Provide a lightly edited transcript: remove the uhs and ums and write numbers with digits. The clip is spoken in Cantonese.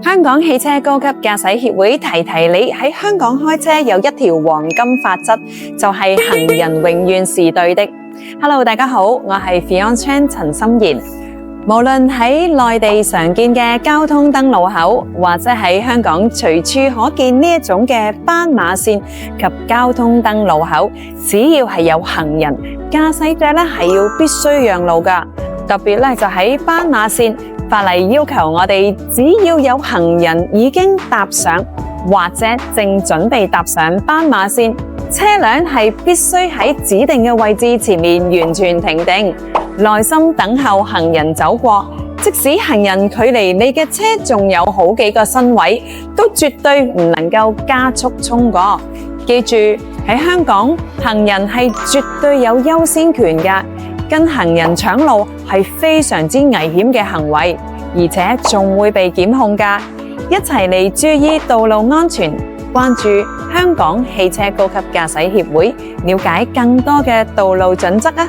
香港汽車高級駕駛協會提你，喺香港開車有一條黃金法則，就係行人永遠是對的。Hello， 大家好，我係 Fion Chan 陳心妍。無論喺內地常見嘅交通燈路口，或者喺香港隨處可見呢一種嘅斑馬線及交通燈路口，只要係有行人，駕駛者咧係要必須讓路㗎。特別咧就喺斑馬線，法例要求我哋只要有行人已經踏上或者正準備踏上斑馬線，車輛係必須喺指定嘅位置前面完全停定，耐心等候行人走過。即使行人距離你嘅車仲有好幾個身位，都絕對唔能夠加速衝過。記住，喺香港，行人係絕對有優先權㗎。跟行人搶路係非常之危險嘅行為，而且仲會被檢控㗎。一齊嚟注意道路安全，關注香港汽車高級駕駛協會，了解更多嘅道路準則啊！